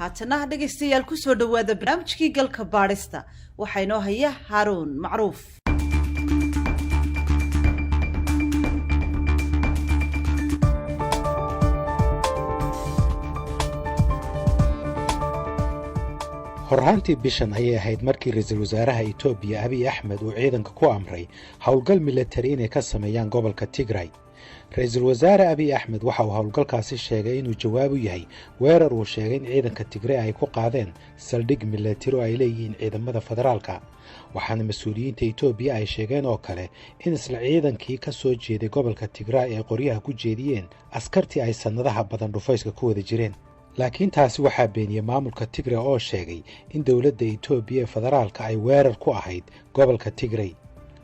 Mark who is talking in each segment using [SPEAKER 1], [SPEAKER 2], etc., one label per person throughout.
[SPEAKER 1] haatana dhegaystayaal ku soo dhawaada barnaamijkii galka baadhista waxaa inoo haya Haaruun Macruuf.
[SPEAKER 2] horraantii bishan ayay ahayd markii ra'iisul wasaaraha Itoobiya Abiy Ahmed uu ciidanka ku amray howlgal militari inay ka sameeyaan gobolka Tigray. ra'iisul wasaare Abiy Ahmed waxa uu howlgalkaasi sheegay inuu jawaab u yahay weerar uu sheegay in ciidanka Tigray ay ku qaadeen saldhig militari oo ay leeyihiin ciidamada federaalka. waxaana mas'uuliyiinta Itoobiya ay sheegeen oo kale in isla ciidankii ka soo jeeday gobolka Tigray ay qoryaha ku jeediyeen askartii ay sanadaha badan dhufayska ku wada jireen. laakiin taasi waxaa beeniyey maamulka Tigray oo sheegay in dawladda Itoobiya ee federaalka ay weerar ku ahayd gobolka Tigray.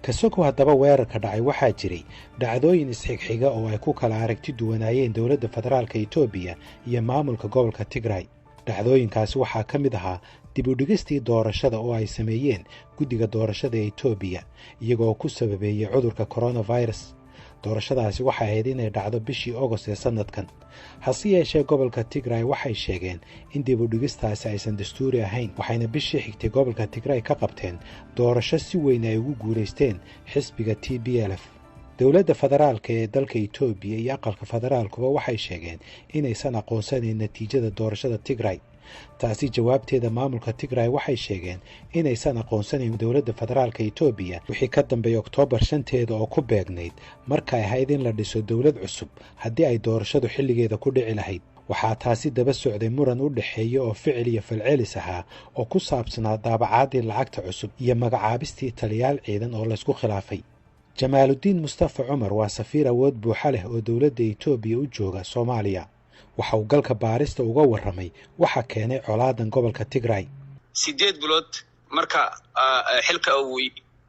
[SPEAKER 2] kasoo haddaba weerarka dhacay waxaa jiray dhacdooyin isxigxiga oo ay ku kala aragti duwanaayeen dawladda federaalka Itoobiya iyo maamulka gobolka Tigray. dhacdooyinkaasi waxaa ka mid ahaa dib u dhigistii doorashada oo ay sameeyeen guddiga doorashada ee Itoobiya iyagoo ku sababeeyay cudurka coronavirus. doorashadaasi waxay ahayd inay dhacdo bishii August ee sanadkan. hase yeeshee gobolka Tigray waxay sheegeen in dib u dhigistaasi aysan dastuuri ahayn, waxayna bishii xigtay gobolka Tigray ka qabteen doorasho si weyn ay ugu guulaysteen xisbiga TPLF. dawladda federaalka ee dalka Itoobiya iyo aqalka federaalkuba waxay sheegeen inaysan aqoonsanayn natiijada doorashada Tigray. taasi jawaabteeda maamulka Tigray waxay sheegeen inaysan aqoonsanayn dawladda federaalka Itoobiya wixii ka dambeeyay Oktoobar 5 oo ku beegnayd markay ahayd in la dhiso dawlad cusub haddii ay doorashadu xilligeeda ku dhici lahayd. waxaa taasi daba socday muran u dhaxeeya oo ficil iyo falcelis ahaa oo ku saabsanaa daabacaadii lacagta cusub iyo magacaabistii taliyaal ciidan oo laysku khilaafay. Jamaaludiin Mustafa Cumar waa safiir awood buuxa leh oo dawladda Itoobiya u jooga Soomaaliya. waxa uu galka baarista uga warramay waxa keenay colaadan gobolka Tigray.
[SPEAKER 3] 8 bilood marka xilka uu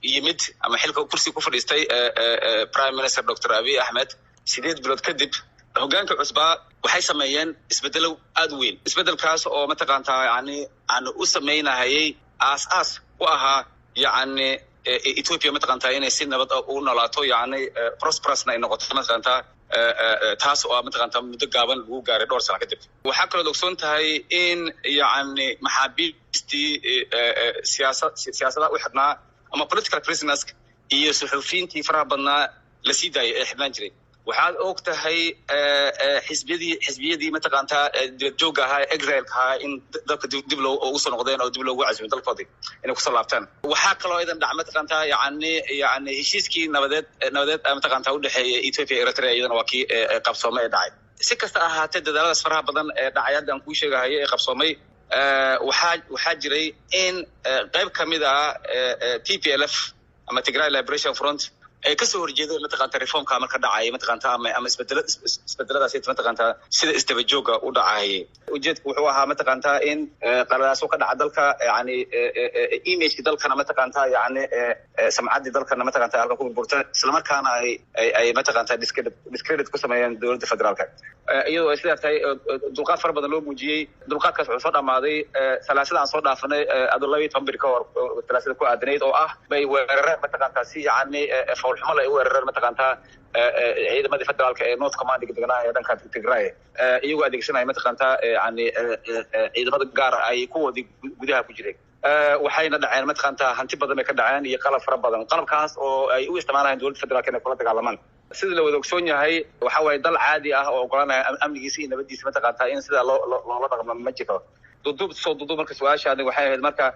[SPEAKER 3] yimid ama xilka kursi ku fadhiistay Prime Minister Dr. Abiy Ahmed 8 bilood kadib hoggaanka cusba waxay sameeyeen isbedelo aad weyn. isbedelkaas oo mataqaantaa aan u sameeynahay aas u ahaa Ethiopia mataqaantaa inay si nabad u noolaato prosperous ay noqoto mataqaantaa taas oo mataqaantaa muddo gaaban lagu gaaray dhowr sano kadib. waxaa kaloo ogsoon tahay in maxaabiistii siyaasada u xidhnaa ama political prisoners iyo suxufiyiintii faraha badnaa la sii daayay ee xidhnaan jiray. waxaad og tahay xisbiyadii mataqaantaa dibadjoogga ahaa exileka ahaa in dalka dib loogu soo noqdeen oo dib loogu casuumay dalkoodii inay kusoo laabtaan. waxaa kaloo idan dhac mataqaantaa heshiiskii nabadeed mataqaantaa u dhexeeyay Ethiopia iyo Eritrea iyadana waa kii qabsoomay ee dhacay. si kasta ahaatee dadaaladaas faraha badan ee dhacay hadda aan kuu sheegahay ee qabsoomay waxaa jiray in qayb ka mid ah TPLF ama Tigray Liberation Front ay ka soo horjeedeen mataqaantaa reformka marka dhacay mataqaantaa ama isbedeladaas mataqaantaa sida isdabajooga u dhacay. ujeedku wuxuu ahaa mataqaantaa in qaladaas ka dhaca dalka image-ka dalkana mataqaantaa samcaddii dalkana mataqaantaa halka ku burburta isla markaana ay mataqaantaa discredit ku sameeyeen dawladda federaalka. iyadoo ay sidaa tahay dulqaad fara badan loo muujiyey. dulqaadkaas wuxuu soo dhammaaday salaasada aan soo dhaafanay adulawi tambir ka hor salaasada ku aadanayd oo ah bay weerareen mataqaantaa si xulxumo ay u weerareen mataqaantaa ciidamadii federaalka ee North Command deganaa ee dhanka Tigray iyagoo adeegsanaya mataqaantaa ciidamada gaar ay kuwoodii gudaha ku jireen. waxayna dhaceen mataqaantaa hanti badan ay ka dhaceen iyo qalab fara badan. qalabkaas oo ay u isticmaalayeen dawladda federaalka inay kula dagaalamaan. sida la wada ogsoon yahay waxa waaye dal caadi ah oo ogolanaya amnigiisa iyo nabadiisa mataqaantaa in sida loola dhaqmo ma jiro. duduub marka su-aashaani waxay ahayd marka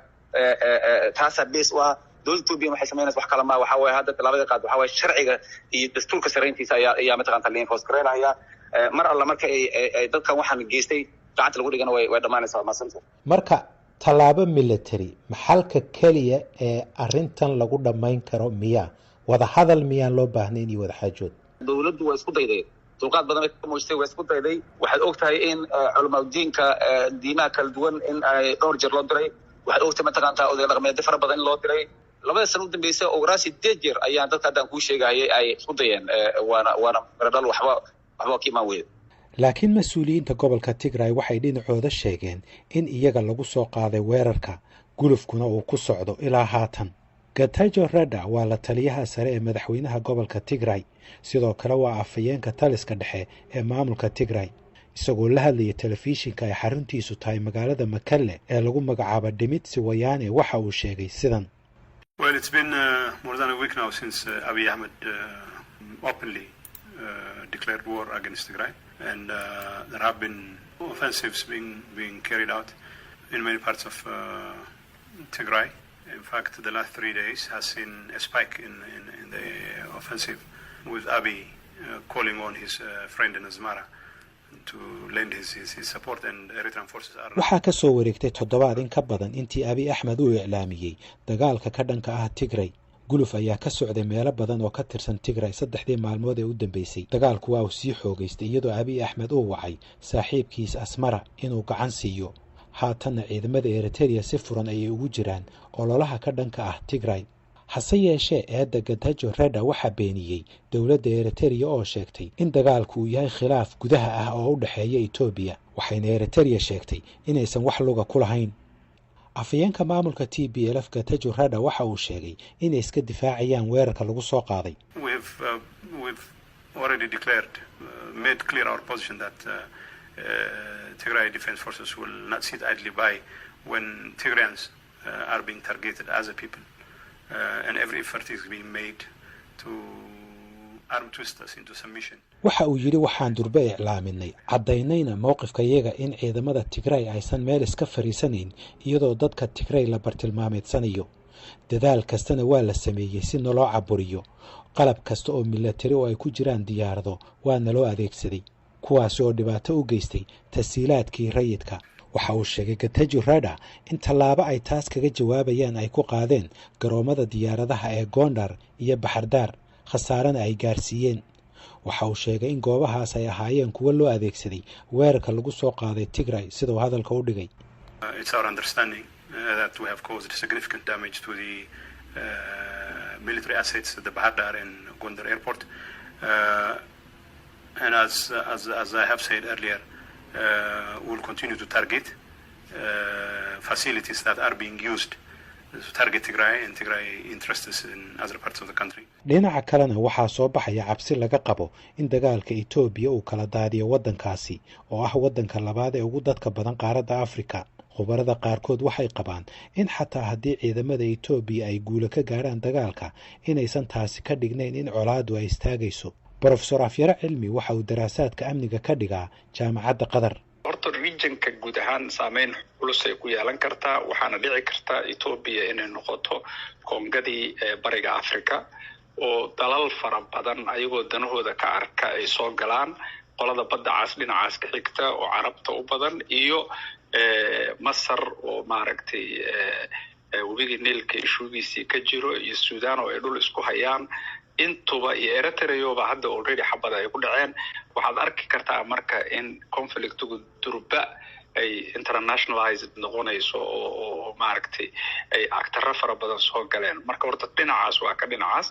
[SPEAKER 3] taasaa base u ah dawladda Itoobiya waxay sameynaysaa wax kale ma waxa waaye hadda talaabada qaad waxa waaye sharciga iyo dastuurka sareyntiisa ayaa mataqaantaa la enforce gareynaya. mar alla marka ay dadkan waxaan geystay gacanta lagu dhigana way dhamaanaysaa maasanta.
[SPEAKER 2] marka tallaabo military maxalka kaliya ee arrintan lagu dhamayn karo miyaa wada hadal miyaan loo baahnayn iyo wada xaajood?
[SPEAKER 3] dawladdu waa isku dayday dulqaad badan ay ka muujisay waa isku dayday. waxaad og tahay in culimadiinka diimaha kala duwan in ay dhowr jeer loo diray. waxaad ogtahay mataqaantaa oday dhaqameedyo fara badan in loo diray. labada sano u dambeysay oo waraasi 8 jeer ayaan dadka haddaan kuu sheegayay ay isku dayeen waana maradhal waxba ka imaan weyda.
[SPEAKER 2] laakiin mas-uuliyiinta gobolka Tigray waxay dhinacooda sheegeen in iyaga lagu soo qaaday weerarka gulufkuna uu ku socdo ilaa haatan. Getachew Reda waa la taliyaha sare ee madaxweynaha gobolka Tigray sidoo kale waa afayeenka taliska dhexe ee maamulka Tigray. isagoo la hadlaya telefishinka ay xaruntiisu tahay magaalada Makalle ee lagu magacaabo Dimitsi Wayane waxa uu sheegay sidan.
[SPEAKER 4] Well, it's been more than a week now since Abiy Ahmed openly declared war against Tigray, and there have been offensives being carried out in many parts of Tigray. In fact, the last 3 days has seen a spike in the offensive, with Abiy calling on his friend in Asmara to lend his support, and Eritrean forces are...
[SPEAKER 2] waxaa ka soo wareegtay toddobaad in ka badan intii Abiy Ahmed uu iclaamiyey dagaalka ka dhanka ah Tigray. guluf ayaa ka socday meelo badan oo ka tirsan Tigray 3 maalmood ee u dambeysay. dagaalku waa uu sii xoogaystay iyadoo Abiy Ahmed uu wacay saaxiibkiis Asmara inuu gacan siiyo. haatan ciidamada Eritrea si furan ayay ugu jiraan ololaha ka dhanka ah Tigray. hase yeeshee eedda Getachew Reda waxa beeniyey dowladda Eritrea oo sheegtay in dagaalku uu yahay khilaaf gudaha ah oo u dhaxeeya Ethiopia, waxayna Eritrea sheegtay inaysan wax luga ku lahayn. afayeenka maamulka TPLF Getachew Reda waxa uu sheegay inay iska difaacayaan weerarka lagu soo qaaday.
[SPEAKER 4] We've already declared, made clear our position that Tigray Defense Forces will not sit idly by when Tigrayans are being targeted as a people, and every effort is being made to arm twist us into submission.
[SPEAKER 2] waxa uu yiri waxaan durbe iclaaminay cadaynayna mowqifkayaga in ciidamada Tigray aysan meel iska fariisanayn iyadoo dadka Tigray la bartilmaameedsanayo. dadaal kastana waa la sameeyay si naloo caburiyo. qalab kasta oo military oo ay ku jiraan diyaarado waa naloo adeegsaday, kuwaas oo dhibaato u geystay tasiilaadkii rayidka. waxa uu sheegay Getachew Reda in tallaabo ay taas kaga jawaabayaan ay ku qaadeen garoomada diyaaradaha ee Gondar iyo Bahardar, khasaarana ay gaarsiiyeen. waxa uu sheegay in goobahaas ay ahaayeen kuwa loo adeegsaday weerarka lagu soo qaaday Tigray sidoo hadalka u dhigay.
[SPEAKER 4] It's our understanding that we have caused significant damage to the military assets at the Bahardar and Gondar airport, and as I have said earlier, we'll continue to target facilities that are being used to target Tigray and Tigray interests in other parts of the country.
[SPEAKER 2] dhinaca kalena waxaa soo baxaya cabsi laga qabo in dagaalka Ethiopia uu kala daadiyo waddankaasi oo ah waddanka labaad ee ugu dadka badan qaaradda Afrika. khubarada qaarkood waxay qabaan in xataa haddii ciidamada Ethiopia ay guulo ka gaaraan dagaalka inaysan taasi ka dhignayn in colaadu ay istaagayso. Professor Afyara Cilmi waxa uu daraasaadka amniga ka dhigaa jaamacadda Qatar.
[SPEAKER 5] horta regionka guud ahaan saameyn culus ay ku yeelan kartaa, waxaana dhici karta Ethiopia inay noqoto kongadii bariga Afrika oo dalal fara badan ayagoo danahooda ka arka ay soo galaan qolada badda cas dhinacaas ka xigta oo carabta u badan iyo Masar oo maaragtay webiga Niilka ishugiisii ka jiro iyo Suudaan oo ay dhul isku hayaan intuba iyo Eritrea ba hadda already xabada ay ku dhaceen. waxaad arki kartaa marka in conflictigu durba ay internationalized noqonayso oo maaragtay ay actaro fara badan soo galeen. marka horta dhinacaas waa ka dhinacaas.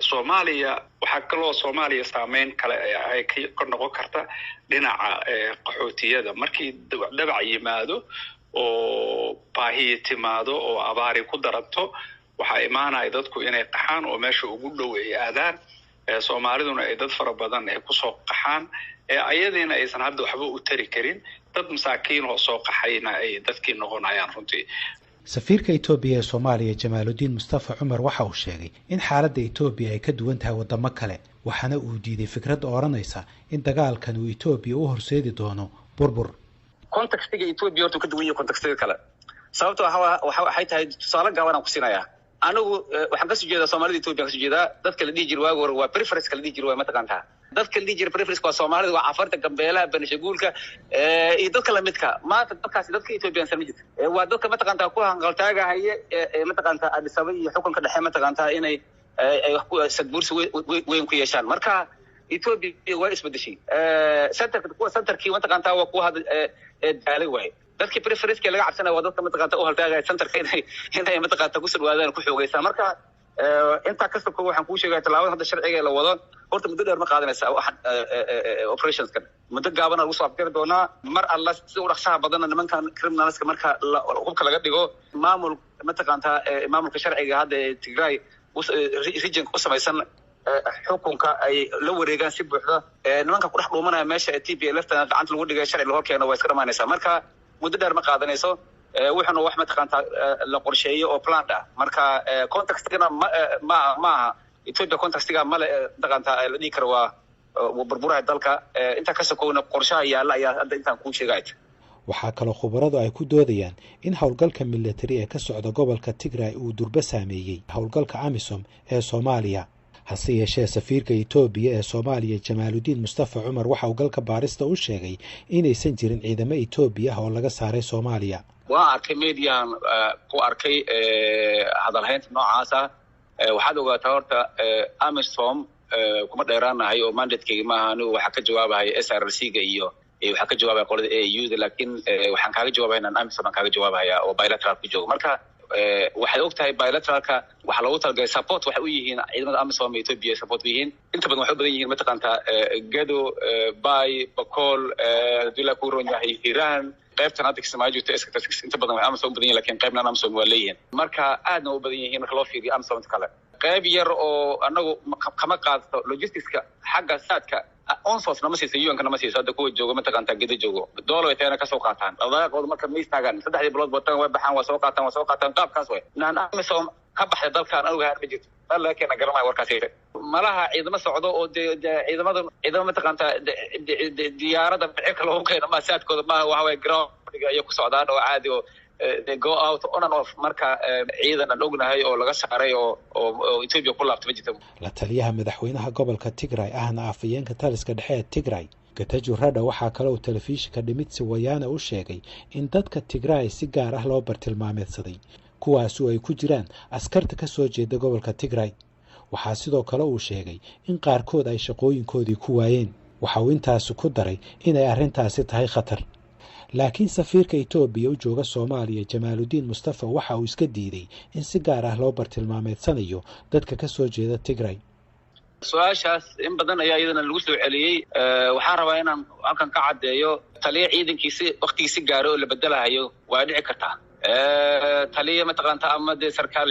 [SPEAKER 5] Soomaaliya waxaa kaloo Soomaaliya saameyn kale ay ka noqon karta dhinaca qaxootiyada. markii dhabac yimaado oo baahiye timaado oo abaari ku daranto waxaa imaanaya dadku inay qaxaan oo meesha ugu dhow ay aadaan. Soomaaliduna ay dad fara badan ay kusoo qaxaan ayadiina aysan hadda waxba u tari karin. dad masaakiin oo soo qaxayna ay dadkii noqonayaan runtii.
[SPEAKER 2] safiirka Ethiopia ee Soomaaliya Jamaaluddin Mustafa Umar waxa uu sheegay in xaaladda Ethiopia ay ka duwan tahay wadamo kale, waxaana uu diiday fikrad oranaysa in dagaalkan uu Ethiopia u horseedi doono burbur.
[SPEAKER 3] contextiga Ethiopia horta ka duwan yahay contextiga kale. sababtoo ah waxay tahay tusaale gaaban aan ku siinayaa. anigu waxaan ka soo jeedaa Soomaalida Ethiopia ka soo jeedaa. dadka la dhigi jiray waag waa preference kala dhigi jiray waa mataqaantaa. dadka la dhigi jiray preference waa Soomaalida waa Cafarta, Gambeelaha, Benishaguulka iyo dadka la midka. maanta dadkaasi dadka Ethiopian samid waa dadka mataqaantaa ku hanqaltaagahaya mataqaantaa Addis Ababa iyo xukunka dhexe mataqaantaa inay wax ku sadbursi weyn ku yeeshaan. marka Ethiopia waa isbedeshay. centerkii mataqaantaa waa ku hada daalay waay. dadkii preference laga cabsanaya waa dadka mataqaantaa u haltaagaya centerka inay mataqaantaa ku sirwaadaan ku xoogaysaa. marka inta kasta ko waxaan kuu sheegay talaabada hadda sharciga la wado horta muddo dheer ma qaadanaysa operations kan muddo gaaban lagu soo afgari doonaa. mar alla si u dhaqsaha badan nimankan criminalska marka hubka laga dhigo maamul mataqaantaa maamulka sharciga hadda Tigray region ku samaysan xukunka ay la wareegaan si buuxda nimanka ku dhex dhuumanaya meesha TPLF gacanta lagu dhigay sharci la horkeeno waa iska dhamaanaysaa marka muddo dheer ma qaadanayso wuxuuna wax mataqaantaa la qorsheeyo oo plan ah marka contextigana ma Ethiopia contextiga male mataqaantaa la dhigi karo waa burburaha dalka inta ka sokowna qorshaha yaala ayaa hadda intaan kuu sheegay
[SPEAKER 2] waxaa kaloo khubaradu ay ku doodayaan in howlgalka military ee ka socda gobolka Tigray uu durba saameeyey howlgalka AMISOM ee Soomaaliya hase yeeshee safiirka Itoobiya ee Soomaaliya Jamaaludiin Mustafa Cumar waxa uu galka baarista u sheegay inaysan jirin ciidamo Itoobiya oo laga saaray Soomaaliya
[SPEAKER 3] waa arkay meediyan ku arkay hadalhaynta noocaas ah waxaad ogaataa horta AMISOM kuma dheeraanahay oo mandate-kayga maaha anigu waxaa ka jawaabahay SRC-ga iyo waxaa ka jawaabaya qolada AU-da laakiin waxaan kaaga jawaabahay inaan AMISOM kaaga jawaabaya oo bilateral ku joogo marka waxay ogtahay bilateralka waxa loogu talagalay support waxay u yihiin ciidamada AMISOM iyo Ethiopia support u yihiin inta badan waxay u badan yihiin mataqaantaa Gedo Bay Bakool dila ku roon yahay Iran qaybtan hadda Kismaayo joogto inta badan waxay AMISOM u badan yihiin laakiin qaybna AMISOM waa leeyihiin marka aadna u badan yihiin marka loo fiiriyo AMISOM kale qayb yar oo anagu kama qaadato logisticska xagga saadka onsos nama siiso UN kana ma siiso hadda kuwa jooga mataqaantaa Gedo joogo doolo ay taana ka soo qaataan dhaqaaqooda marka ma istaagaan saddexdii bilood bootan way baxaan waa soo qaataan qaabkaas way naan AMISOM ka baxay dalkaan anigu ma jirto laakiin garamaay warkaas malaha ciidamo socdo oo ciidamada mataqaantaa diyaarada bixirka loogu keeno ma saadkooda ma waxa way ground iyo ku socdaan oo caadi oo they go out on and off marka ciidan aan ognahay oo laga saaray oo Ethiopia ku laabtay ma jirto
[SPEAKER 2] la taliyaha madaxweynaha gobolka Tigray ahna afayeenka taliska dhexe ee Tigray Getachew Reda waxaa kale oo telefishinka Dhimitsi Wayana u sheegay in dadka Tigray si gaar ah loo bartilmaameedsaday kuwaas oo ay ku jiraan askarta ka soo jeeda gobolka Tigray waxaa sidoo kale uu sheegay in qaarkood ay shaqooyinkoodii ku waayeen waxa uu intaas ku daray inay arrintaasi tahay khatar laakiin safiirka Itoobiya u jooga Soomaaliya Jamaaludiin Mustafa waxa uu iska diiday in si gaar ah loo bartilmaameedsanayo dadka ka soo jeeda Tigray
[SPEAKER 3] su'aashaas in badan ayaa iyadana lagu soo celiyay waxaan rabaa inaan halkan ka cadeeyo taliye ciidankiisa waqtigiisa gaaro oo la bedelayo waa dhici kartaa taliye mataqaantaa ama sarkaal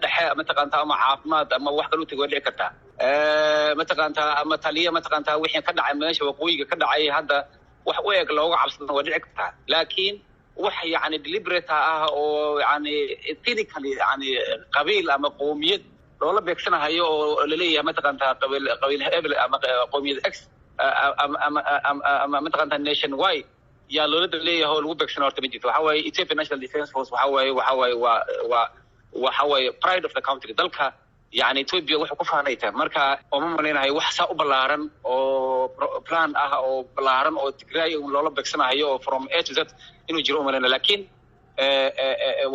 [SPEAKER 3] dhexe mataqaantaa ama caafimaad ama wax kale u tagay waa dhici kartaa mataqaantaa ama taliye mataqaantaa wixii ka dhacay meesha waqooyiga ka dhacay hadda wax u eeg looga cabsado waa dhici kartaa laakiin wax yani deliberate ah oo yani ethnically yani qabiil ama qowmiyad loola beegsanayo oo la leeyahay mataqaantaa qabiil hebel ama qowmiyad X ama mataqaantaa nation Y yaa loola leeyahay oo lagu beegsanayo horta ma jirto waxa waaye Ethiopian National Defence Force waxa waaye pride of the country dalka يعني Ethiopia wuxuu ku faanaytaa marka uma maleynahay wax saa u balaaran oo plan ah oo balaaran oo Tigray loola beegsanayo oo from A to Z inuu jiro uma maleynahay laakiin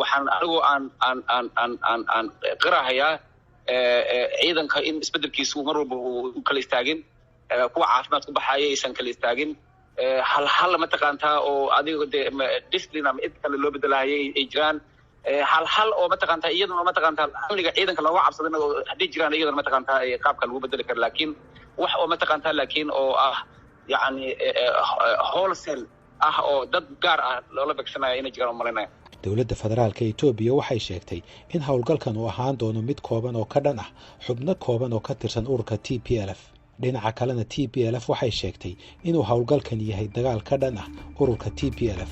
[SPEAKER 3] waxaan anigu aan qirahayaa ciidanka in isbedelkiisu mar walba uu kala istaagin kuwa caafimaad ku baxaya aysan kala istaagin hal mataqaantaa oo adiga discipline ama id kale loo bedelahayay ay jiraan hal oo mataqaantaa iyaduna mataqaantaa amniga ciidanka looga cabsadana oo hadii jiraan iyaduna mataqaantaa qaabka lagu bedeli karo laakiin wax oo mataqaantaa laakiin oo ah yani wholesale ah oo dad gaar ah loola beegsanayo inay jiraan malinaya
[SPEAKER 2] dowladda federaalka Itoobiya waxay sheegtay in howlgalkan uu ahaan doono mid kooban oo ka dhan ah xubno kooban oo ka tirsan ururka TPLF dhinaca kalena TPLF waxay sheegtay inuu howlgalkan yahay dagaal ka dhan ah ururka TPLF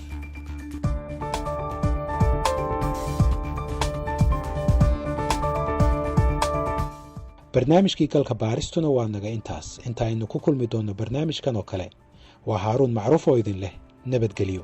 [SPEAKER 2] barnaamijkii galka baaristuna waa naga intaas inta aynu ku kulmi doono barnaamijkan oo kale waa Haaruun Macruuf oo idin leh nabadgelyo